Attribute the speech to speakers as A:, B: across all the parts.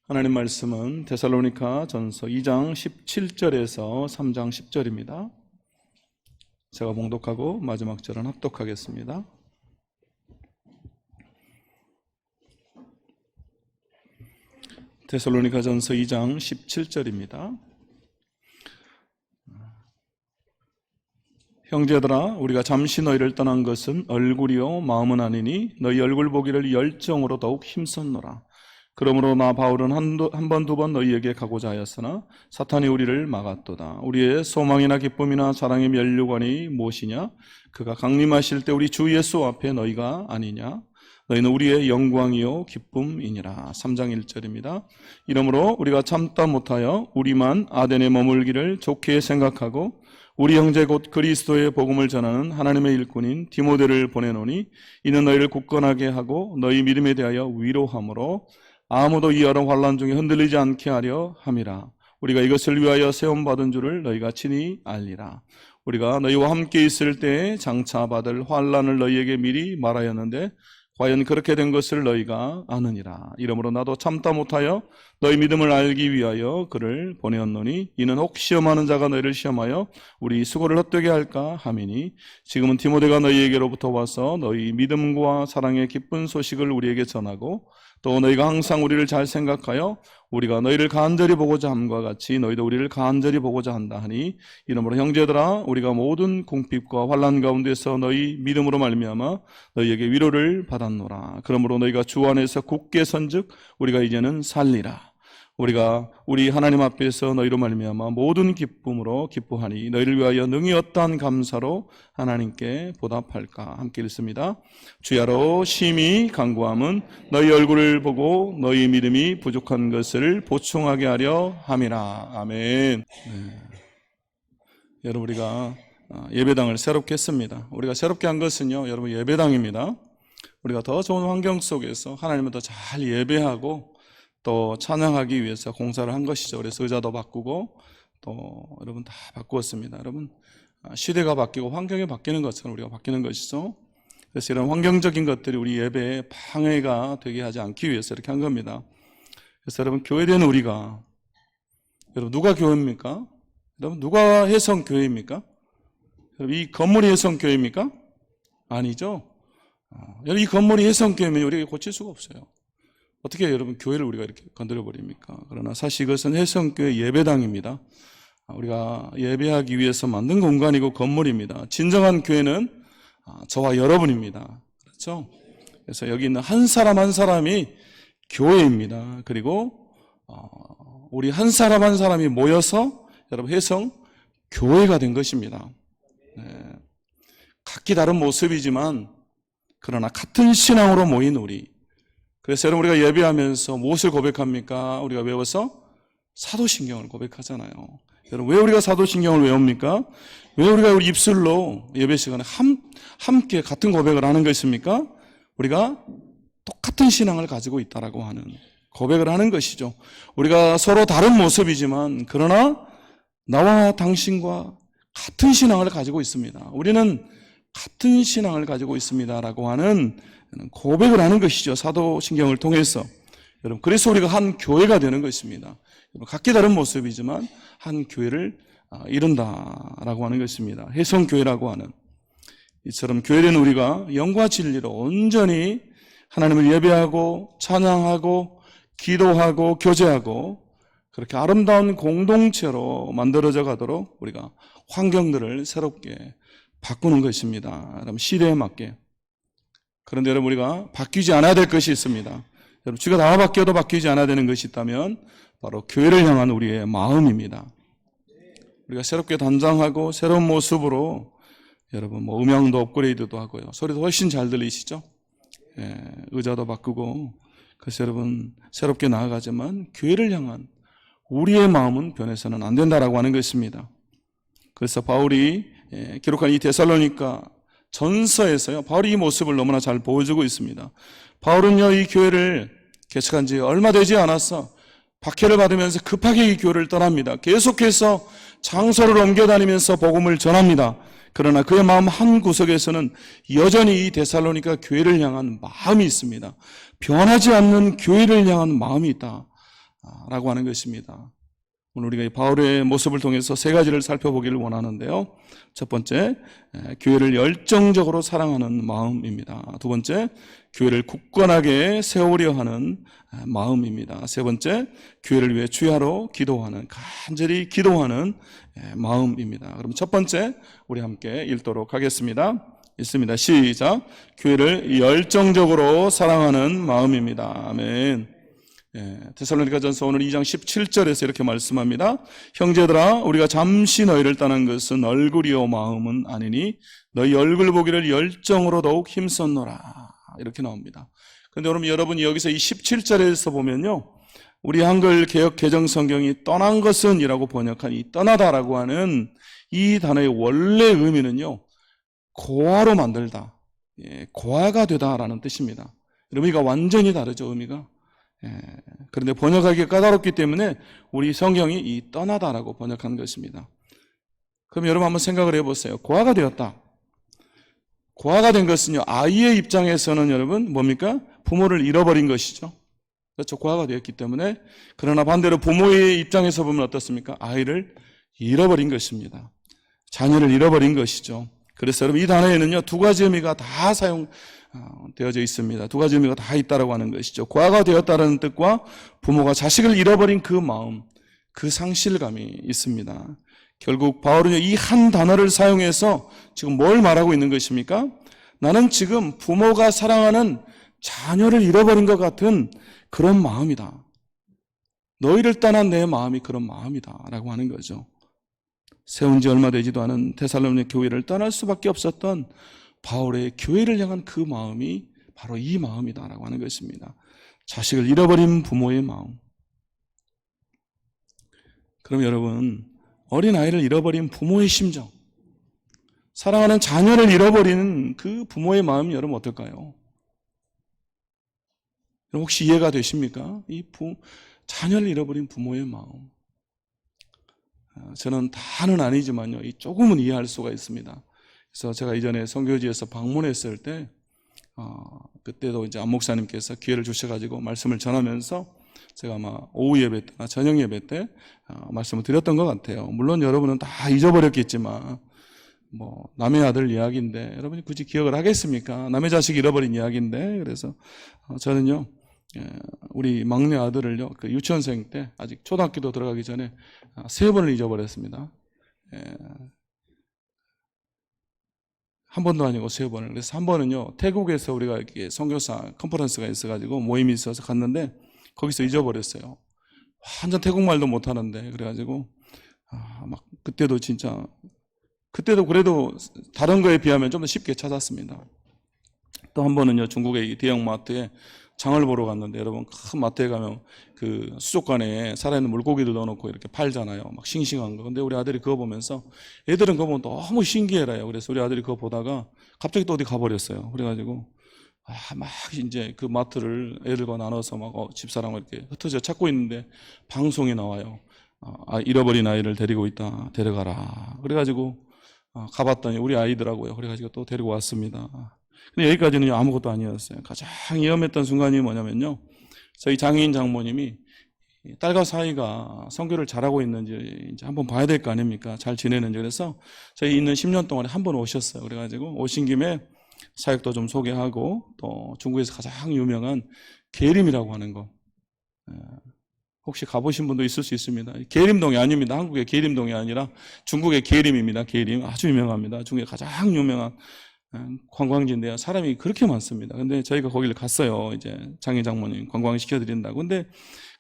A: 하나님 말씀은 데살로니가 전서 2장 17절에서 3장 10절입니다. 제가 봉독하고 마지막 절은 합독하겠습니다. 데살로니가 전서 2장 17절입니다. 형제들아, 우리가 잠시 너희를 떠난 것은 얼굴이요 마음은 아니니 너희 얼굴 보기를 열정으로 더욱 힘썼노라. 그러므로 나 바울은 한 번, 두 번 너희에게 가고자 하였으나 사탄이 우리를 막았도다. 우리의 소망이나 기쁨이나 자랑의 면류관이 무엇이냐? 그가 강림하실 때 우리 주 예수 앞에 너희가 아니냐? 너희는 우리의 영광이요 기쁨이니라. 3장 1절입니다. 이러므로 우리가 참다 못하여 우리만 아덴에 머물기를 좋게 생각하고 우리 형제 곧 그리스도의 복음을 전하는 하나님의 일꾼인 디모데를 보내노니 이는 너희를 굳건하게 하고 너희 믿음에 대하여 위로함으로 아무도 이 여러 환난 중에 흔들리지 않게 하려 함이라. 우리가 이것을 위하여 세움받은 줄을 너희가 친히 알리라. 우리가 너희와 함께 있을 때에 장차 받을 환난을 너희에게 미리 말하였는데 과연 그렇게 된 것을 너희가 아느니라. 이러므로 나도 참다 못하여 너희 믿음을 알기 위하여 그를 보내었노니 이는 혹 시험하는 자가 너희를 시험하여 우리 수고를 헛되게 할까 함이니 지금은 디모데가 너희에게로부터 와서 너희 믿음과 사랑의 기쁜 소식을 우리에게 전하고 또 너희가 항상 우리를 잘 생각하여 우리가 너희를 간절히 보고자 함과 같이 너희도 우리를 간절히 보고자 한다 하니 이러므로 형제들아, 우리가 모든 궁핍과 환난 가운데서 너희 믿음으로 말미암아 너희에게 위로를 받았노라. 그러므로 너희가 주 안에서 굳게 선즉 우리가 이제는 살리라. 우리가 우리 하나님 앞에서 너희로 말미암아 모든 기쁨으로 기뻐하니 너희를 위하여 능히 어떠한 감사로 하나님께 보답할까. 함께 읽습니다. 주야로 심히 간구함은 너희 얼굴을 보고 너희 믿음이 부족한 것을 보충하게 하려 함이라. 아멘. 여러분, 우리가 예배당을 새롭게 했습니다. 우리가 새롭게 한 것은요, 여러분, 예배당입니다. 우리가 더 좋은 환경 속에서 하나님을 더 잘 예배하고 또 찬양하기 위해서 공사를 한 것이죠. 그래서 의자도 바꾸고 또 여러분 다 바꾸었습니다. 여러분, 시대가 바뀌고 환경이 바뀌는 것처럼 우리가 바뀌는 것이죠. 그래서 이런 환경적인 것들이 우리 예배에 방해가 되게 하지 않기 위해서 이렇게 한 겁니다. 그래서 여러분, 교회된 우리가, 여러분 누가 교회입니까? 여러분 누가 해성교회입니까? 여러분, 이 건물이 해성교회입니까? 아니죠. 여러분, 이 건물이 해성교회면 우리가 고칠 수가 없어요. 어떻게 여러분 교회를 우리가 이렇게 건드려 버립니까? 그러나 사실 이것은 해성교회 예배당입니다. 우리가 예배하기 위해서 만든 공간이고 건물입니다. 진정한 교회는 저와 여러분입니다. 그렇죠? 그래서 여기 있는 한 사람 한 사람이 교회입니다. 그리고 우리 한 사람 한 사람이 모여서 여러분 해성 교회가 된 것입니다. 네. 각기 다른 모습이지만 그러나 같은 신앙으로 모인 우리. 그래서 여러분, 우리가 예배하면서 무엇을 고백합니까? 우리가 외워서 사도신경을 고백하잖아요. 여러분, 왜 우리가 사도신경을 외웁니까? 왜 우리가 우리 입술로 예배 시간에 함께 같은 고백을 하는 것입니까? 우리가 똑같은 신앙을 가지고 있다라고 하는 고백을 하는 것이죠. 우리가 서로 다른 모습이지만 그러나 나와 당신과 같은 신앙을 가지고 있습니다. 우리는 같은 신앙을 가지고 있습니다라고 하는 고백을 하는 것이죠. 사도신경을 통해서. 여러분, 그래서 우리가 한 교회가 되는 것입니다. 각기 다른 모습이지만 한 교회를 이룬다라고 하는 것입니다. 해성교회라고 하는. 이처럼 교회된 우리가 영과 진리로 온전히 하나님을 예배하고 찬양하고 기도하고 교제하고 그렇게 아름다운 공동체로 만들어져 가도록 우리가 환경들을 새롭게 바꾸는 것입니다. 여러분, 시대에 맞게. 그런데 여러분, 우리가 바뀌지 않아야 될 것이 있습니다. 여러분, 주가 다 바뀌어도 바뀌지 않아야 되는 것이 있다면 바로 교회를 향한 우리의 마음입니다. 우리가 새롭게 단장하고 새로운 모습으로 여러분 음향도 업그레이드도 하고요. 소리도 훨씬 잘 들리시죠? 예, 의자도 바꾸고. 그래서 여러분 새롭게 나아가지만 교회를 향한 우리의 마음은 변해서는 안 된다라고 하는 것입니다. 그래서 바울이 기록한 이 데살로니가 전서에서요, 바울이 이 모습을 너무나 잘 보여주고 있습니다. 바울은요, 이 교회를 개척한 지 얼마 되지 않았어 박해를 받으면서 급하게 이 교회를 떠납니다. 계속해서 장소를 옮겨다니면서 복음을 전합니다. 그러나 그의 마음 한 구석에서는 여전히 이 데살로니가 교회를 향한 마음이 있습니다. 변하지 않는 교회를 향한 마음이 있다. 라고 하는 것입니다. 오늘 우리가 이 바울의 모습을 통해서 세 가지를 살펴보기를 원하는데요. 첫 번째, 교회를 열정적으로 사랑하는 마음입니다. 두 번째, 교회를 굳건하게 세우려 하는 마음입니다. 세 번째, 교회를 위해 주야로 기도하는, 간절히 기도하는 마음입니다. 그럼 첫 번째, 우리 함께 읽도록 하겠습니다. 읽습니다. 시작. 교회를 열정적으로 사랑하는 마음입니다. 아멘. 데살로니가전서 오늘 2장 17절에서 이렇게 말씀합니다. 형제들아, 우리가 잠시 너희를 떠난 것은 얼굴이요 마음은 아니니 너희 얼굴 보기를 열정으로 더욱 힘썼노라. 이렇게 나옵니다. 그런데 여러분 여기서 이 17절에서 보면요, 우리 한글 개역 개정 성경이 떠난 것은 이라고 번역한 이 떠나다라고 하는 이 단어의 원래 의미는요, 고아로 만들다, 고아가 되다라는 뜻입니다. 의미가 완전히 다르죠, 의미가. 그런데 번역하기가 까다롭기 때문에 우리 성경이 이 떠나다라고 번역한 것입니다. 그럼 여러분 한번 생각을 해보세요. 고아가 되었다. 고아가 된 것은요, 아이의 입장에서는 여러분 뭡니까? 부모를 잃어버린 것이죠. 그렇죠. 고아가 되었기 때문에. 그러나 반대로 부모의 입장에서 보면 어떻습니까? 아이를 잃어버린 것입니다. 자녀를 잃어버린 것이죠. 그래서 여러분 이 단어에는요, 두 가지 의미가 다 사용되어져 있습니다. 두 가지 의미가 다 있다라고 하는 것이죠. 고아가 되었다는 뜻과 부모가 자식을 잃어버린 그 마음, 그 상실감이 있습니다. 결국 바울은 이 한 단어를 사용해서 지금 뭘 말하고 있는 것입니까? 나는 지금 부모가 사랑하는 자녀를 잃어버린 것 같은 그런 마음이다. 너희를 떠난 내 마음이 그런 마음이다 라고 하는 거죠. 세운 지 얼마 되지도 않은 데살로니가 교회를 떠날 수밖에 없었던 바울의 교회를 향한 그 마음이 바로 이 마음이다라고 하는 것입니다. 자식을 잃어버린 부모의 마음. 그럼 여러분, 어린아이를 잃어버린 부모의 심정, 사랑하는 자녀를 잃어버리는 그 부모의 마음이 여러분 어떨까요? 혹시 이해가 되십니까? 자녀를 잃어버린 부모의 마음. 저는 다는 아니지만요, 조금은 이해할 수가 있습니다. 그래서 제가 이전에 선교지에서 방문했을 때, 그때도 이제 안 목사님께서 기회를 주셔가지고 말씀을 전하면서 제가 아마 오후 예배 때나 저녁 예배 때 말씀을 드렸던 것 같아요. 물론 여러분은 다 잊어버렸겠지만, 남의 아들 이야기인데 여러분이 굳이 기억을 하겠습니까? 남의 자식 잃어버린 이야기인데. 그래서 저는요, 우리 막내 아들을요, 그 유치원생 때 아직 초등학교도 들어가기 전에 3번을 잊어버렸습니다. 한 번도 아니고 3번을. 그래서 한 번은요, 태국에서 우리가 이렇게 선교사 컨퍼런스가 있어가지고 모임이 있어서 갔는데 거기서 잊어버렸어요. 완전 태국말도 못하는데. 그래가지고 막 그때도 그래도 다른 거에 비하면 좀 더 쉽게 찾았습니다. 또 한 번은요, 중국의 대형 마트에 장을 보러 갔는데, 여러분 큰 마트에 가면 그 수족관에 살아있는 물고기를 넣어놓고 이렇게 팔잖아요. 막 싱싱한 거. 근데 우리 아들이 그거 보면서, 애들은 그거 보면 너무 신기해라요. 그래서 우리 아들이 그거 보다가 갑자기 또 어디 가버렸어요. 그래가지고 막 이제 그 마트를 애들과 나눠서 막 집사람을 이렇게 흩어져 찾고 있는데 방송이 나와요. 잃어버린 아이를 데리고 있다. 데려가라. 그래가지고 가봤더니 우리 아이더라고요. 그래가지고 또 데리고 왔습니다. 근데 여기까지는 아무것도 아니었어요. 가장 위험했던 순간이 뭐냐면요, 저희 장인 장모님이 딸과 사이가 선교를 잘하고 있는지 이제 한번 봐야 될 거 아닙니까? 잘 지내는지. 그래서 저희 있는 10년 동안에 한 번 오셨어요. 그래가지고 오신 김에 사역도 좀 소개하고, 또 중국에서 가장 유명한 계림이라고 하는 거, 혹시 가보신 분도 있을 수 있습니다. 계림동이 아닙니다. 한국의 계림동이 아니라 중국의 계림입니다. 계림 아주 유명합니다. 중국의 가장 유명한 관광지인데요, 사람이 그렇게 많습니다. 근데 저희가 거기를 갔어요. 이제 장인 장모님 관광시켜드린다고. 근데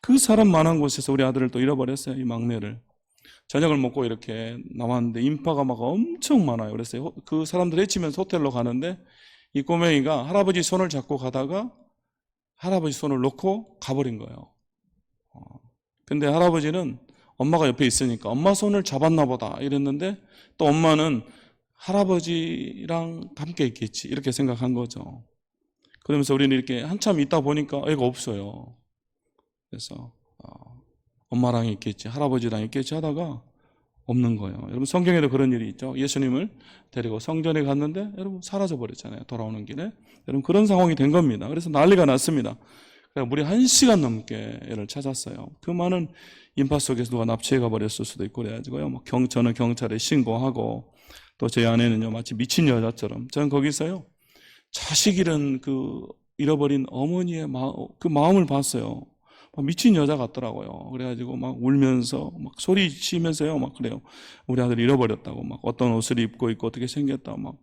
A: 그 사람 많은 곳에서 우리 아들을 또 잃어버렸어요. 이 막내를. 저녁을 먹고 이렇게 나왔는데 인파가 막 엄청 많아요. 그래서 그 사람들 해치면서 호텔로 가는데 이 꼬맹이가 할아버지 손을 잡고 가다가 할아버지 손을 놓고 가버린 거예요. 근데 할아버지는 엄마가 옆에 있으니까 엄마 손을 잡았나 보다 이랬는데, 또 엄마는 할아버지랑 함께 있겠지 이렇게 생각한 거죠. 그러면서 우리는 이렇게 한참 있다 보니까 애가 없어요. 그래서 엄마랑 있겠지, 할아버지랑 있겠지 하다가 없는 거예요. 여러분 성경에도 그런 일이 있죠. 예수님을 데리고 성전에 갔는데 여러분 사라져 버렸잖아요. 돌아오는 길에. 여러분 그런 상황이 된 겁니다. 그래서 난리가 났습니다. 그래서 무려 1시간 넘게 애를 찾았어요. 그 많은 인파 속에서 누가 납치해 가버렸을 수도 있고 그래가지고요. 저는 경찰에 신고하고 또 제 아내는요 마치 미친 여자처럼 저는 거기서요 자식 잃은 잃어버린 어머니의 그 마음을 봤어요. 미친 여자 같더라고요. 그래가지고 막 울면서 막 소리 치면서요 막 그래요. 우리 아들 잃어버렸다고 막 어떤 옷을 입고 있고 어떻게 생겼다 막.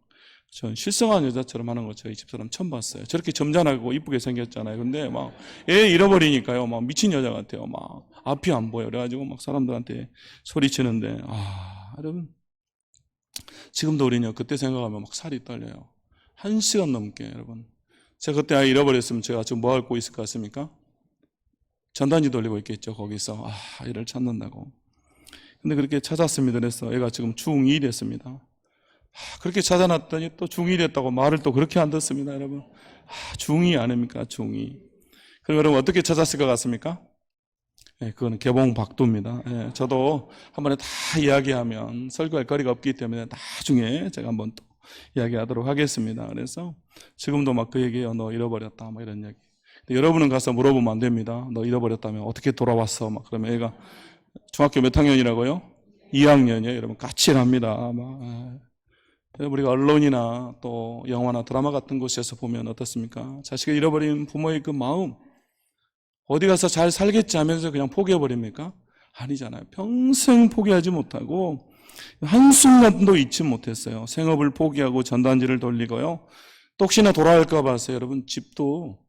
A: 전 실성한 여자처럼 하는 거 저희 집사람 처음 봤어요. 저렇게 점잖하고 이쁘게 생겼잖아요. 근데 막 애 잃어버리니까요 막 미친 여자 같아요. 막 앞이 안 보여. 그래가지고 막 사람들한테 소리치는데 여러분 지금도 우리는요 그때 생각하면 막 살이 떨려요. 1시간 넘게 여러분. 제가 그때 아이 잃어버렸으면 제가 지금 뭐 하고 있을 것 같습니까? 전단지 돌리고 있겠죠. 거기서 애를 찾는다고. 근데 그렇게 찾았습니다. 그래서 애가 지금 중2 됐습니다. 그렇게 찾아놨더니 또 중2 됐다고 말을 또 그렇게 안 듣습니다. 여러분 중2 아닙니까? 중2. 그럼 여러분 어떻게 찾았을 것 같습니까? 그거는 개봉박두입니다. 저도 한 번에 다 이야기하면 설교할 거리가 없기 때문에 나중에 제가 한번 또 이야기하도록 하겠습니다. 그래서 지금도 막 그 얘기해요. 너 잃어버렸다 뭐 이런 얘기. 여러분은 가서 물어보면 안 됩니다. 너 잃어버렸다면 어떻게 돌아왔어? 막 그러면 애가 중학교 몇 학년이라고요? 2학년이에요. 여러분 까칠합니다. 우리가 언론이나 또 영화나 드라마 같은 곳에서 보면 어떻습니까? 자식을 잃어버린 부모의 그 마음 어디 가서 잘 살겠지 하면서 그냥 포기해버립니까? 아니잖아요. 평생 포기하지 못하고 한순간도 잊지 못했어요. 생업을 포기하고 전단지를 돌리고요. 또 혹시나 돌아갈까 봐서 여러분 집도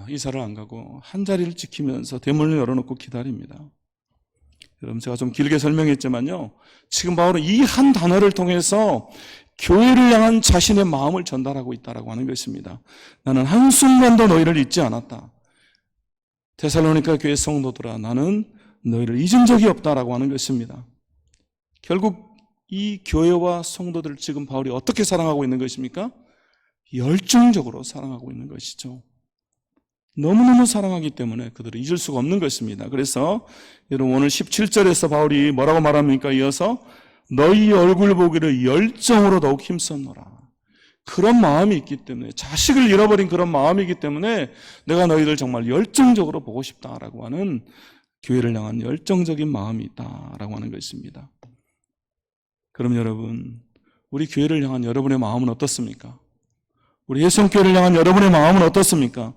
A: 이사를 안 가고 한 자리를 지키면서 대문을 열어놓고 기다립니다. 여러분 제가 좀 길게 설명했지만요. 지금 바울은 이 한 단어를 통해서 교회를 향한 자신의 마음을 전달하고 있다라고 하는 것입니다. 나는 한순간도 너희를 잊지 않았다. 데살로니가 교회 성도들아 나는 너희를 잊은 적이 없다라고 하는 것입니다. 결국 이 교회와 성도들을 지금 바울이 어떻게 사랑하고 있는 것입니까? 열정적으로 사랑하고 있는 것이죠. 너무너무 사랑하기 때문에 그들을 잊을 수가 없는 것입니다. 그래서 여러분 오늘 17절에서 바울이 뭐라고 말합니까? 이어서 너희 얼굴 보기를 열정으로 더욱 힘썼노라. 그런 마음이 있기 때문에 자식을 잃어버린 그런 마음이기 때문에 내가 너희들 정말 열정적으로 보고 싶다라고 하는 교회를 향한 열정적인 마음이 있다라고 하는 것입니다. 그럼 여러분 우리 교회를 향한 여러분의 마음은 어떻습니까? 우리 예성교회를 향한 여러분의 마음은 어떻습니까?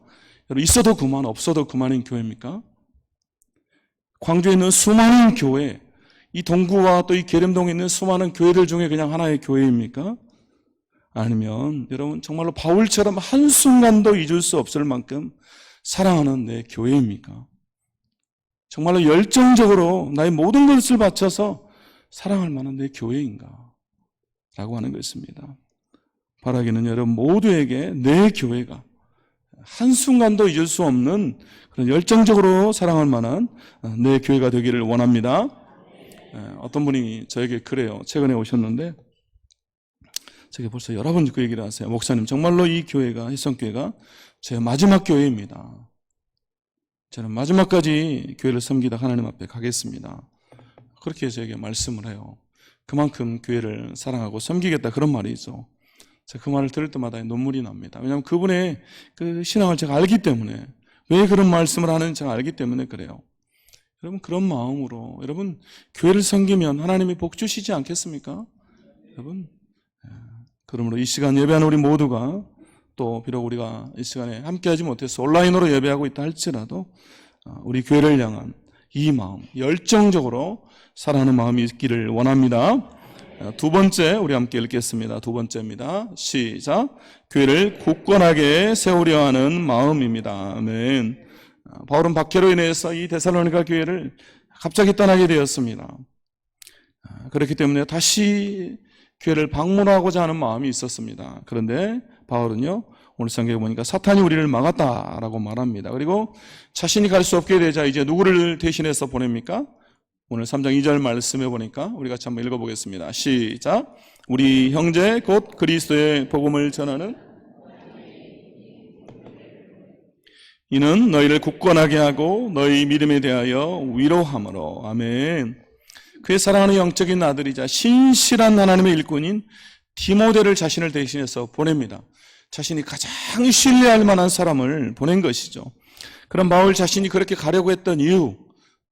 A: 여러분 있어도 그만 없어도 그만인 교회입니까? 광주에 있는 수많은 교회, 이 동구와 또 이 계림동에 있는 수많은 교회들 중에 그냥 하나의 교회입니까? 아니면 여러분 정말로 바울처럼 한순간도 잊을 수 없을 만큼 사랑하는 내 교회입니까? 정말로 열정적으로 나의 모든 것을 바쳐서 사랑할 만한 내 교회인가? 라고 하는 것입니다. 바라기는 여러분 모두에게 내 교회가 한순간도 잊을 수 없는 그런 열정적으로 사랑할 만한 내 교회가 되기를 원합니다. 어떤 분이 저에게 그래요. 최근에 오셨는데 제가 벌써 여러 번 그 얘기를 하세요. 목사님 정말로 이 교회가 혜성교회가 제 마지막 교회입니다. 저는 마지막까지 교회를 섬기다 하나님 앞에 가겠습니다. 그렇게 저에게 말씀을 해요. 그만큼 교회를 사랑하고 섬기겠다 그런 말이죠. 제가 그 말을 들을 때마다 눈물이 납니다. 왜냐하면 그분의 그 신앙을 제가 알기 때문에 왜 그런 말씀을 하는지 제가 알기 때문에 그래요. 여러분 그런 마음으로 여러분 교회를 섬기면 하나님이 복 주시지 않겠습니까? 여러분 그러므로 이 시간 예배하는 우리 모두가 또 비록 우리가 이 시간에 함께하지 못해서 온라인으로 예배하고 있다 할지라도 우리 교회를 향한 이 마음 열정적으로 사랑하는 마음이 있기를 원합니다. 두 번째 우리 함께 읽겠습니다. 두 번째입니다. 시작. 교회를 굳건하게 세우려 하는 마음입니다. 아멘. 바울은 박해로 인해서 이 데살로니가 교회를 갑자기 떠나게 되었습니다. 그렇기 때문에 다시 교회를 방문하고자 하는 마음이 있었습니다. 그런데 바울은요 오늘 성경에 보니까 사탄이 우리를 막았다라고 말합니다. 그리고 자신이 갈 수 없게 되자 이제 누구를 대신해서 보냅니까? 오늘 3장 2절 말씀해 보니까 우리 같이 한번 읽어보겠습니다. 시작. 우리 형제 곧 그리스도의 복음을 전하는 이는 너희를 굳건하게 하고 너희 믿음에 대하여 위로함으로. 아멘. 그의 사랑하는 영적인 아들이자 신실한 하나님의 일꾼인 디모데를 자신을 대신해서 보냅니다. 자신이 가장 신뢰할 만한 사람을 보낸 것이죠. 그럼 바울 자신이 그렇게 가려고 했던 이유,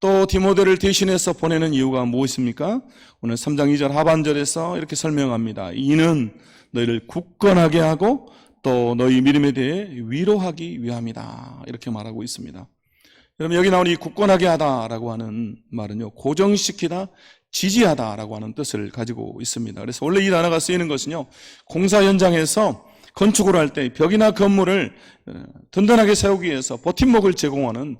A: 또 디모데를 대신해서 보내는 이유가 무엇입니까? 오늘 3장 2절 하반절에서 이렇게 설명합니다. 이는 너희를 굳건하게 하고 또 너희 믿음에 대해 위로하기 위함이다. 이렇게 말하고 있습니다. 여러분, 여기 나온 이 굳건하게 하다라고 하는 말은요, 고정시키다, 지지하다라고 하는 뜻을 가지고 있습니다. 그래서 원래 이 단어가 쓰이는 것은요, 공사 현장에서 건축을 할 때 벽이나 건물을 든든하게 세우기 위해서 버팀목을 제공하는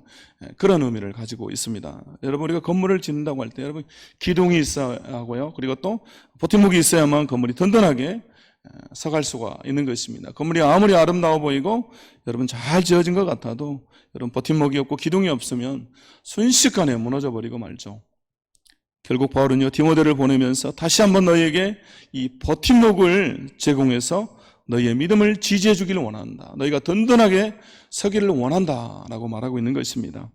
A: 그런 의미를 가지고 있습니다. 여러분, 우리가 건물을 짓는다고 할 때 여러분 기둥이 있어야 하고요, 그리고 또 버팀목이 있어야만 건물이 든든하게 서갈 수가 있는 것입니다. 건물이 아무리 아름다워 보이고 여러분 잘 지어진 것 같아도 여러분 버팀목이 없고 기둥이 없으면 순식간에 무너져 버리고 말죠. 결국 바울은요, 디모데를 보내면서 다시 한번 너희에게 이 버팀목을 제공해서 너희의 믿음을 지지해 주기를 원한다. 너희가 든든하게 서기를 원한다라고 말하고 있는 것입니다.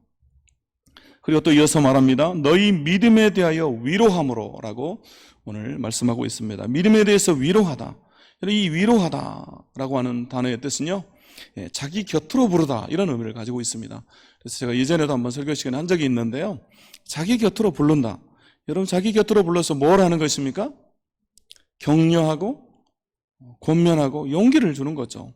A: 그리고 또 이어서 말합니다. 너희 믿음에 대하여 위로함으로라고 오늘 말씀하고 있습니다. 믿음에 대해서 위로하다. 이 위로하다라고 하는 단어의 뜻은요, 자기 곁으로 부르다, 이런 의미를 가지고 있습니다. 그래서 제가 예전에도 한번 설교 시간에 한 적이 있는데요, 자기 곁으로 부른다. 여러분, 자기 곁으로 불러서 뭘 하는 것입니까? 격려하고 권면하고 용기를 주는 거죠.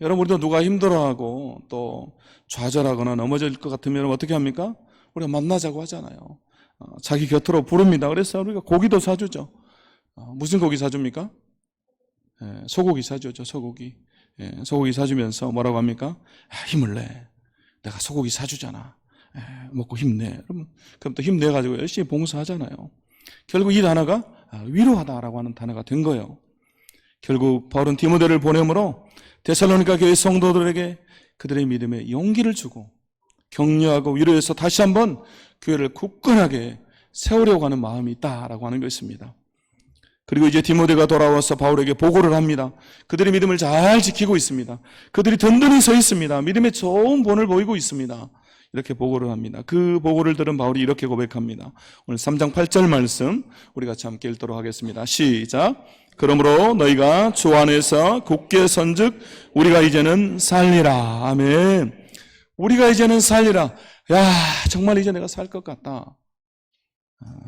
A: 여러분, 우리도 누가 힘들어하고 또 좌절하거나 넘어질 것 같으면 어떻게 합니까? 우리가 만나자고 하잖아요. 자기 곁으로 부릅니다. 그래서 우리가 고기도 사주죠. 무슨 고기 사줍니까? 소고기 사주죠. 소고기. 소고기 사주면서 뭐라고 합니까? 힘을 내. 내가 소고기 사주잖아. 먹고 힘내. 그럼 또 힘내가지고 열심히 봉사하잖아요. 결국 이 단어가 위로하다라고 하는 단어가 된 거예요. 결국 바울은 디모데를 보내므로 데살로니가 교회 성도들에게 그들의 믿음에 용기를 주고 격려하고 위로해서 다시 한번 교회를 굳건하게 세우려고 하는 마음이 있다라고 하는 것입니다. 그리고 이제 디모데가 돌아와서 바울에게 보고를 합니다. 그들의 믿음을 잘 지키고 있습니다. 그들이 든든히 서 있습니다. 믿음의 좋은 본을 보이고 있습니다. 이렇게 보고를 합니다. 그 보고를 들은 바울이 이렇게 고백합니다. 오늘 3장 8절 말씀 우리 같이 함께 읽도록 하겠습니다. 시작. 그러므로 너희가 주 안에서 굳게 선즉 우리가 이제는 살리라. 아멘. 우리가 이제는 살리라. 야, 정말 이제 내가 살 것 같다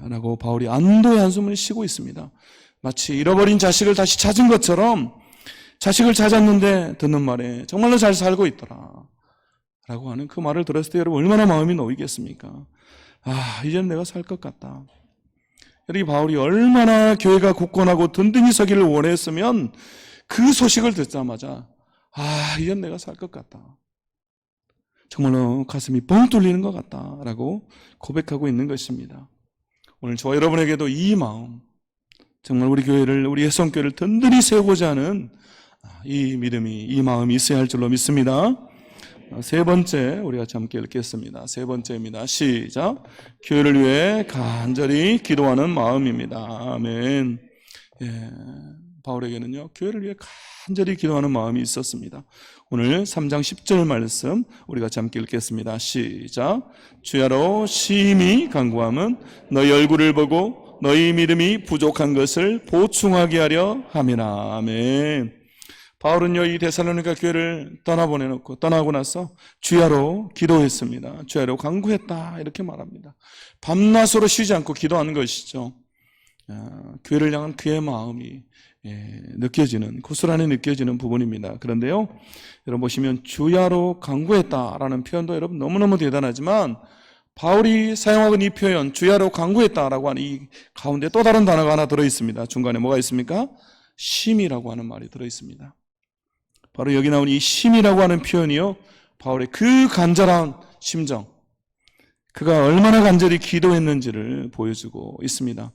A: 라고 바울이 안도의 한숨을 쉬고 있습니다. 마치 잃어버린 자식을 다시 찾은 것처럼 자식을 찾았는데 듣는 말에 정말로 잘 살고 있더라 라고 하는 그 말을 들었을 때 여러분 얼마나 마음이 놓이겠습니까? 이제는 내가 살 것 같다. 여러분, 바울이 얼마나 교회가 굳건하고 든든히 서기를 원했으면 그 소식을 듣자마자 이제는 내가 살 것 같다. 정말로 가슴이 뻥 뚫리는 것 같다라고 고백하고 있는 것입니다. 오늘 저와 여러분에게도 이 마음, 정말 우리 교회를, 우리 해성교회를 든든히 세우고자 하는 이 믿음이, 이 마음이 있어야 할 줄로 믿습니다. 세 번째, 우리 같이 함께 읽겠습니다. 세 번째입니다. 시작. 교회를 위해 간절히 기도하는 마음입니다. 아멘. 바울에게는요, 교회를 위해 간절히 기도하는 마음이 있었습니다. 오늘 3장 10절 말씀 우리 같이 함께 읽겠습니다. 시작. 주야로 심히 간구함은 너희 얼굴을 보고 너희 믿음이 부족한 것을 보충하게 하려 함이라. 아멘. 바울은요, 이 데살로니가 교회를 떠나고 나서 주야로 기도했습니다. 주야로 간구했다 이렇게 말합니다. 밤낮으로 쉬지 않고 기도하는 것이죠. 교회를 향한 그의 마음이 느껴지는, 고스란히 느껴지는 부분입니다. 그런데요, 여러분 보시면 주야로 간구했다라는 표현도 여러분 너무너무 대단하지만 바울이 사용하고 있는 이 표현, 주야로 간구했다라고 하는 이 가운데 또 다른 단어가 하나 들어있습니다. 중간에 뭐가 있습니까? 심이라고 하는 말이 들어있습니다. 바로 여기 나온 이 심이라고 하는 표현이요, 바울의 그 간절한 심정, 그가 얼마나 간절히 기도했는지를 보여주고 있습니다.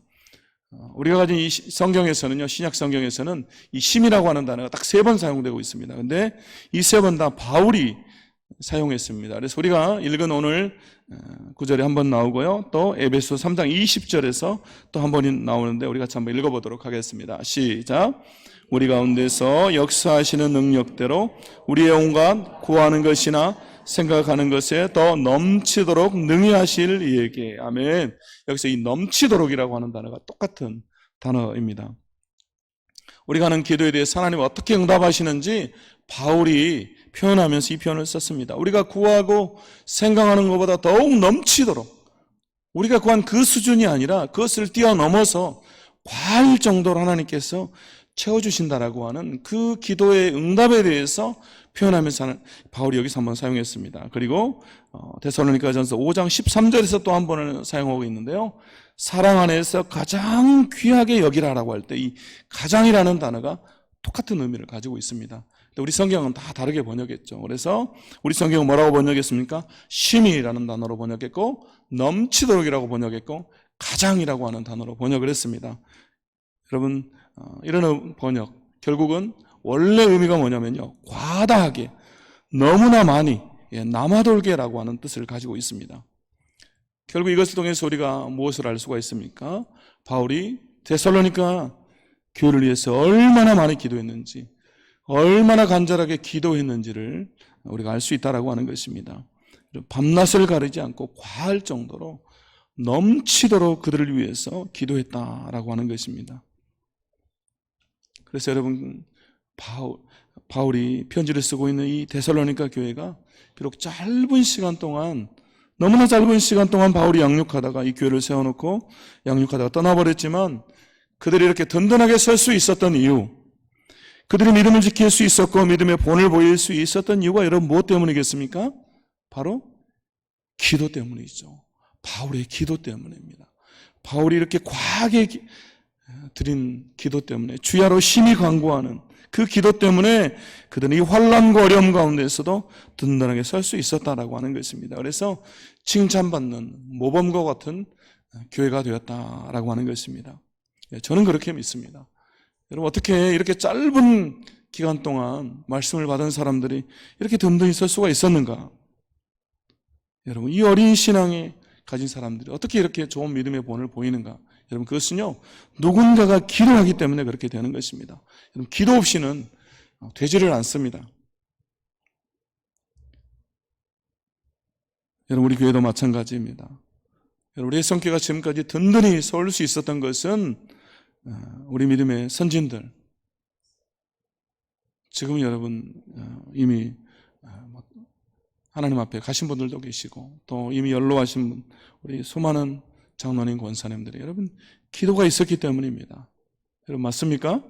A: 우리가 가진 이 성경에서는요, 신약 성경에서는 이 심이라고 하는 단어가 딱 3번 사용되고 있습니다. 근데 이 3번 다 바울이 사용했습니다. 그래서 우리가 읽은 오늘 9절에 한번 나오고요, 또 에베소 3장 20절에서 또 한 번이 나오는데 우리 같이 한번 읽어보도록 하겠습니다. 시작. 우리 가운데서 역사하시는 능력대로 우리의 온갖 구하는 것이나 생각하는 것에 더 넘치도록 능히 하실 이에게. 아멘. 여기서 이 넘치도록이라고 하는 단어가 똑같은 단어입니다. 우리가 하는 기도에 대해서 하나님 어떻게 응답하시는지 바울이 표현하면서 이 표현을 썼습니다. 우리가 구하고 생각하는 것보다 더욱 넘치도록, 우리가 구한 그 수준이 아니라 그것을 뛰어넘어서 과할 정도로 하나님께서 채워주신다라고 하는 그 기도의 응답에 대해서 표현하면서 바울이 여기서 한번 사용했습니다. 그리고 데살로니가전서 5장 13절에서 또 한 번을 사용하고 있는데요. 사랑 안에서 가장 귀하게 여기라라고 할 때 이 가장이라는 단어가 똑같은 의미를 가지고 있습니다. 우리 성경은 다 다르게 번역했죠. 그래서 우리 성경은 뭐라고 번역했습니까? 심히라는 단어로 번역했고, 넘치도록이라고 번역했고, 가장이라고 하는 단어로 번역을 했습니다. 여러분, 이런 번역 결국은 원래 의미가 뭐냐면요, 과다하게, 너무나 많이, 남아돌게라고 하는 뜻을 가지고 있습니다. 결국 이것을 통해서 우리가 무엇을 알 수가 있습니까? 바울이 데살로니가 교회를 위해서 얼마나 많이 기도했는지, 얼마나 간절하게 기도했는지를 우리가 알 수 있다라고 하는 것입니다. 밤낮을 가리지 않고 과할 정도로 넘치도록 그들을 위해서 기도했다라고 하는 것입니다. 그래서 여러분, 바울이 편지를 쓰고 있는 이 데살로니가 교회가 비록 짧은 시간 동안, 너무나 짧은 시간 동안 바울이 양육하다가 이 교회를 세워놓고 양육하다가 떠나버렸지만, 그들이 이렇게 든든하게 설 수 있었던 이유, 그들이 믿음을 지킬 수 있었고 믿음의 본을 보일 수 있었던 이유가 여러분 무엇 때문이겠습니까? 바로 기도 때문이죠. 바울의 기도 때문입니다. 바울이 이렇게 과하게 드린 기도 때문에, 주야로 심히 간구하는 그 기도 때문에 그들은 이 환난과 어려움 가운데서도 든든하게 설 수 있었다라고 하는 것입니다. 그래서 칭찬받는 모범과 같은 교회가 되었다라고 하는 것입니다. 저는 그렇게 믿습니다. 여러분, 어떻게 이렇게 짧은 기간 동안 말씀을 받은 사람들이 이렇게 든든히 설 수가 있었는가? 여러분, 이 어린 신앙에 가진 사람들이 어떻게 이렇게 좋은 믿음의 본을 보이는가? 여러분, 그것은요, 누군가가 기도하기 때문에 그렇게 되는 것입니다. 여러분, 기도 없이는 되지를 않습니다. 여러분, 우리 교회도 마찬가지입니다. 여러분, 우리의 성교가 지금까지 든든히 서올 수 있었던 것은 우리 믿음의 선진들, 지금 여러분 이미 하나님 앞에 가신 분들도 계시고, 또 이미 연로하신 분, 우리 수많은 장로님, 권사님들이 여러분 기도가 있었기 때문입니다. 여러분, 맞습니까?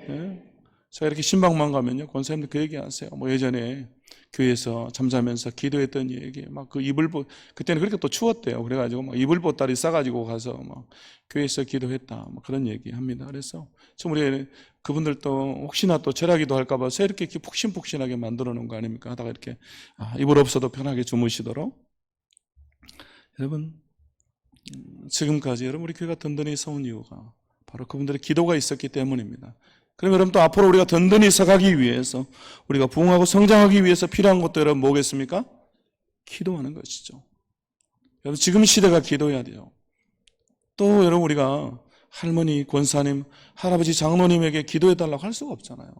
A: 네. 제가 이렇게 신방만 가면요, 권사님들 그 얘기 하세요. 뭐 예전에 교회에서 잠자면서 기도했던 얘기, 막 그 이불보, 그때는 그렇게 또 추웠대요. 그래가지고 막 이불보따리 싸가지고 가서 막 교회에서 기도했다, 뭐 그런 얘기 합니다. 그래서 지금 우리 그분들도 혹시나 또 절하기도 할까봐 새 이렇게 푹신푹신하게 만들어 놓은 거 아닙니까? 하다가 이렇게 이불 없어도 편하게 주무시도록. 여러분, 지금까지 여러분 우리 교회가 든든히 서온 이유가 바로 그분들의 기도가 있었기 때문입니다. 그럼 여러분, 또 앞으로 우리가 든든히 서가기 위해서, 우리가 부흥하고 성장하기 위해서 필요한 것도 여러분 뭐겠습니까? 기도하는 것이죠. 여러분, 지금 시대가 기도해야 돼요. 또 여러분, 우리가 할머니, 권사님, 할아버지, 장로님에게 기도해달라고 할 수가 없잖아요.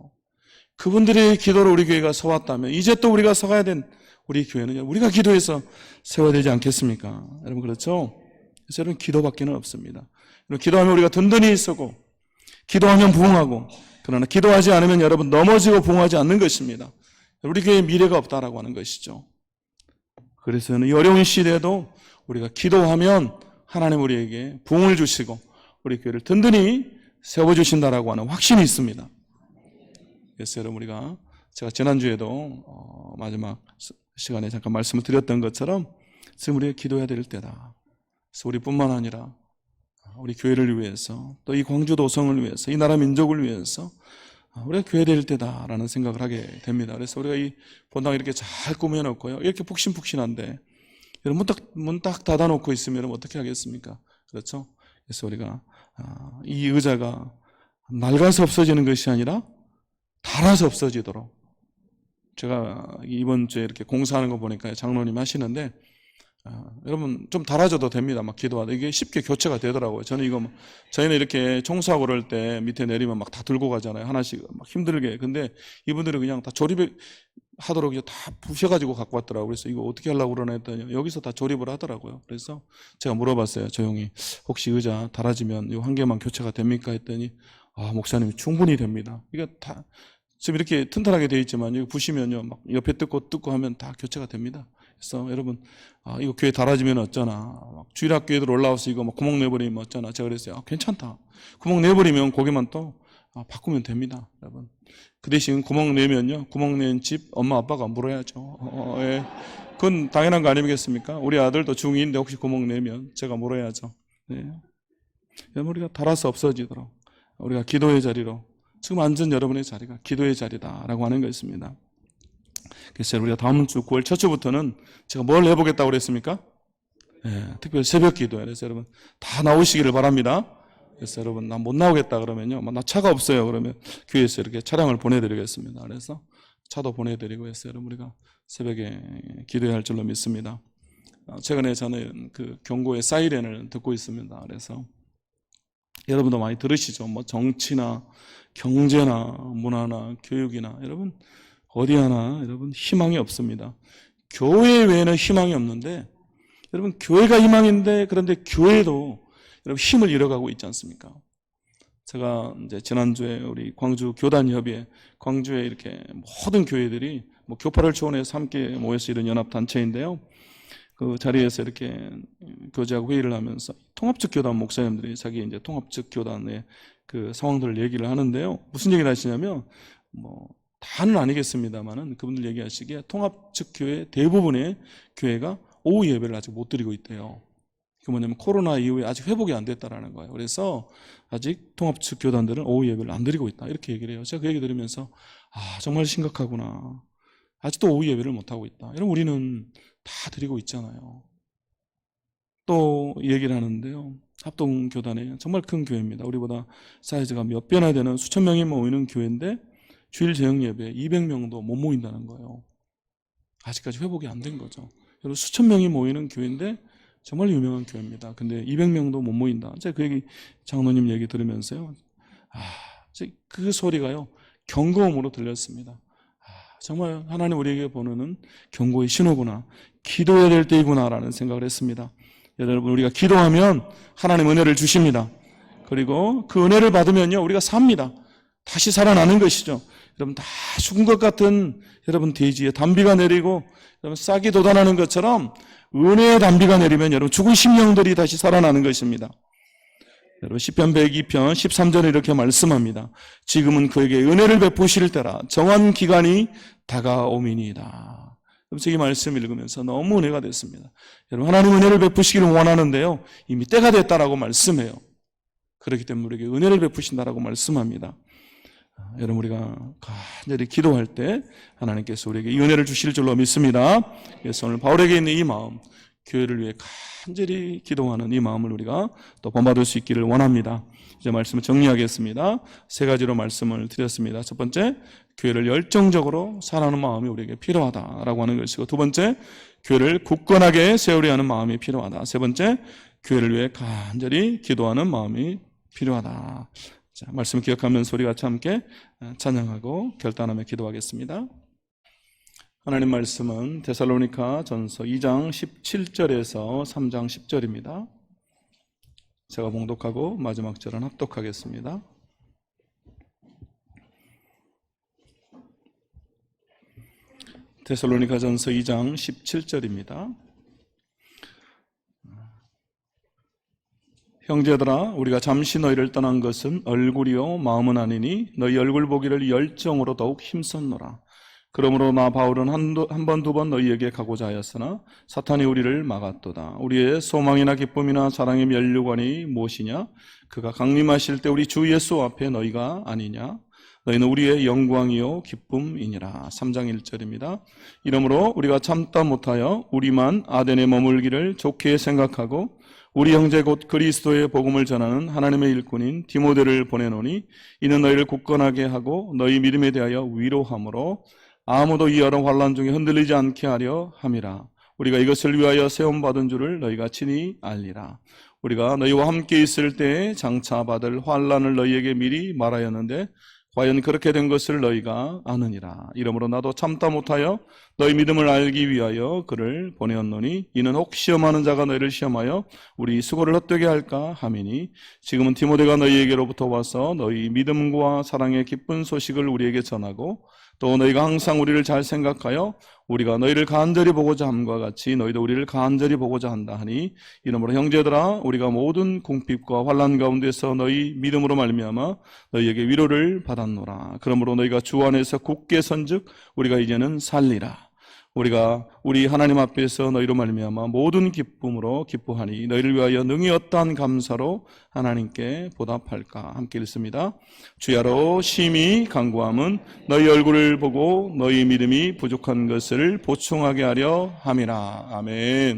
A: 그분들의 기도로 우리 교회가 서왔다면 이제 또 우리가 서가야 된 우리 교회는 우리가 기도해서 세워야 되지 않겠습니까? 여러분, 그렇죠? 그래서 여러분, 기도밖에는 없습니다. 여러분, 기도하면 우리가 든든히 서고, 기도하면 부흥하고, 그러나 기도하지 않으면 여러분 넘어지고 부흥하지 않는 것입니다. 우리 교회에 미래가 없다라고 하는 것이죠. 그래서 이 어려운 시대에도 우리가 기도하면 하나님 우리에게 부흥을 주시고 우리 교회를 든든히 세워주신다라고 하는 확신이 있습니다. 그래서 여러분, 우리가 제가 지난주에도 마지막 시간에 잠깐 말씀을 드렸던 것처럼 지금 우리가 기도해야 될 때다. 그래서 우리뿐만 아니라 우리 교회를 위해서, 또 이 광주 도성을 위해서, 이 나라 민족을 위해서 우리가 교회될 때다라는 생각을 하게 됩니다. 그래서 우리가 이 본당 이렇게 잘 꾸며놓고요, 이렇게 푹신푹신한데 여러분 문 딱 닫아놓고 있으면 여러분 어떻게 하겠습니까? 그렇죠? 그래서 우리가 이 의자가 낡아서 없어지는 것이 아니라 닳아서 없어지도록, 제가 이번 주에 이렇게 공사하는 거 보니까 장로님 하시는데 여러분 좀 닳아져도 됩니다. 막 기도하다 이게 쉽게 교체가 되더라고요. 저는 이거 저희는 이렇게 청소하고 그럴 때 밑에 내리면 막 다 들고 가잖아요. 하나씩 막 힘들게. 근데 이분들은 그냥 다 조립하도록 다 부셔가지고 갖고 왔더라고요. 그래서 이거 어떻게 하려고 그러나 했더니 여기서 다 조립을 하더라고요. 그래서 제가 물어봤어요. 조용히, 혹시 의자 닳아지면 이 한 개만 교체가 됩니까? 했더니 목사님이 충분히 됩니다. 이게 다 지금 이렇게 튼튼하게 되어 있지만 여기 보시면요, 막 옆에 뜯고 하면 다 교체가 됩니다. 그래서 여러분, 이거 교회 달아지면 어쩌나, 막 주일학교에도 올라와서 이거 막 구멍 내버리면 어쩌나. 제가 그랬어요. 괜찮다. 구멍 내버리면 거기만 또 바꾸면 됩니다, 여러분. 그 대신 구멍 내면요, 구멍 낸 집 엄마 아빠가 물어야죠. 예. 그건 당연한 거 아니겠습니까? 우리 아들도 중2인데 혹시 구멍 내면 제가 물어야죠. 네. 여러분, 우리가 달아서 없어지도록 우리가 기도의 자리로, 지금 앉은 여러분의 자리가 기도의 자리다라고 하는 것입니다. 그래서 우리가 다음 주 9월 첫 주부터는 제가 뭘 해보겠다고 그랬습니까? 네, 특별히 새벽 기도에. 그래서 여러분 다 나오시기를 바랍니다. 그래서 여러분, 나 못 나오겠다 그러면요, 나 차가 없어요 그러면 교회에서 이렇게 차량을 보내드리겠습니다. 그래서 차도 보내드리고 해서 여러분 우리가 새벽에 기도해야 할 줄로 믿습니다. 최근에 저는 그 경고의 사이렌을 듣고 있습니다. 그래서 여러분도 많이 들으시죠? 뭐 정치나 경제나 문화나 교육이나, 여러분 어디 하나 여러분 희망이 없습니다. 교회 외에는 희망이 없는데, 여러분 교회가 희망인데, 그런데 교회도 여러분 힘을 잃어가고 있지 않습니까? 제가 이제 지난주에 우리 광주 교단협의회, 광주에 이렇게 모든 교회들이 뭐 교파를 초원해서 함께 모여서 이런 연합단체인데요. 그 자리에서 이렇게 교제하고 회의를 하면서 통합적 교단 목사님들이 자기 이제 통합적 교단의 그 상황들을 얘기를 하는데요. 무슨 얘기를 하시냐면, 뭐 다는 아니겠습니다만은 그분들 얘기하시기에 통합적 교회 대부분의 교회가 오후 예배를 아직 못 드리고 있대요. 그 뭐냐면 코로나 이후에 아직 회복이 안 됐다라는 거예요. 그래서 아직 통합적 교단들은 오후 예배를 안 드리고 있다, 이렇게 얘기를 해요. 제가 그 얘기 들으면서 정말 심각하구나. 아직도 오후 예배를 못 하고 있다. 이런 우리는 다 드리고 있잖아요. 또 얘기를 하는데요, 합동교단에 정말 큰 교회입니다. 우리보다 사이즈가 몇 배나 되는 수천 명이 모이는 교회인데 주일 저녁 예배에 200명도 못 모인다는 거예요. 아직까지 회복이 안 된 거죠. 여러분, 수천 명이 모이는 교회인데 정말 유명한 교회입니다. 근데 200명도 못 모인다. 제가 그 얘기, 장로님 얘기 들으면서요, 그 소리가요 경고음으로 들렸습니다. 정말 하나님 우리에게 보내는 경고의 신호구나, 기도해야 될 때이구나라는 생각을 했습니다. 여러분, 우리가 기도하면 하나님 은혜를 주십니다. 그리고 그 은혜를 받으면요 우리가 삽니다. 다시 살아나는 것이죠. 여러분, 다 죽은 것 같은 여러분 대지에 단비가 내리고 여러분 싹이 돋아나는 것처럼 은혜의 단비가 내리면 여러분 죽은 심령들이 다시 살아나는 것입니다. 여러분, 시편 102편 13절에 이렇게 말씀합니다. 지금은 그에게 은혜를 베푸실 때라, 정한 기간이 다가오미니이다. 그래서 이 말씀 읽으면서 너무 은혜가 됐습니다. 여러분, 하나님 은혜를 베푸시기를 원하는데요, 이미 때가 됐다라고 말씀해요. 그렇기 때문에 우리에게 은혜를 베푸신다라고 말씀합니다. 여러분, 우리가 간절히 기도할 때 하나님께서 우리에게 이 은혜를 주실 줄로 믿습니다. 그래서 오늘 바울에게 있는 이 마음, 교회를 위해 간절히 기도하는 이 마음을 우리가 또 본받을 수 있기를 원합니다. 이제 말씀을 정리하겠습니다. 세 가지로 말씀을 드렸습니다. 첫 번째, 교회를 열정적으로 사랑하는 마음이 우리에게 필요하다라고 하는 것이고, 두 번째, 교회를 굳건하게 세우려 하는 마음이 필요하다. 세 번째, 교회를 위해 간절히 기도하는 마음이 필요하다. 자, 말씀 기억하면서 우리 같이 함께 찬양하고 결단하며 기도하겠습니다. 하나님 말씀은 데살로니가 전서 2장 17절에서 3장 10절입니다. 제가 봉독하고 마지막 절은 합독하겠습니다. 데살로니가 전서 2장 17절입니다. 형제들아, 우리가 잠시 너희를 떠난 것은 얼굴이요 마음은 아니니 너희 얼굴 보기를 열정으로 더욱 힘썼노라. 그러므로 나 바울은 한 번, 두 번 너희에게 가고자 하였으나 사탄이 우리를 막았도다. 우리의 소망이나 기쁨이나 자랑의 면류관이 무엇이냐? 그가 강림하실 때 우리 주 예수 앞에 너희가 아니냐? 너희는 우리의 영광이요 기쁨이니라. 3장 1절입니다. 이러므로 우리가 참다 못하여 우리만 아덴에 머물기를 좋게 생각하고 우리 형제 곧 그리스도의 복음을 전하는 하나님의 일꾼인 디모데를 보내노니 이는 너희를 굳건하게 하고 너희 믿음에 대하여 위로함으로 아무도 이 여러 환난 중에 흔들리지 않게 하려 함이라. 우리가 이것을 위하여 세움받은 줄을 너희가 친히 알리라. 우리가 너희와 함께 있을 때에 장차 받을 환난을 너희에게 미리 말하였는데 과연 그렇게 된 것을 너희가 아느니라. 이러므로 나도 참다 못하여 너희 믿음을 알기 위하여 그를 보내었노니 이는 혹 시험하는 자가 너희를 시험하여 우리 수고를 헛되게 할까 함이니 지금은 디모데가 너희에게로부터 와서 너희 믿음과 사랑의 기쁜 소식을 우리에게 전하고 또 너희가 항상 우리를 잘 생각하여 우리가 너희를 간절히 보고자 함과 같이 너희도 우리를 간절히 보고자 한다 하니 이러므로 형제들아 우리가 모든 궁핍과 환난 가운데서 너희 믿음으로 말미암아 너희에게 위로를 받았노라. 그러므로 너희가 주 안에서 굳게 선즉 우리가 이제는 살리라. 우리가 우리 하나님 앞에서 너희로 말미암아 모든 기쁨으로 기뻐하니 너희를 위하여 능히 어떠한 감사로 하나님께 보답할까. 함께 읽습니다. 주야로 심히 간구함은 너희 얼굴을 보고 너희 믿음이 부족한 것을 보충하게 하려 함이라. 아멘.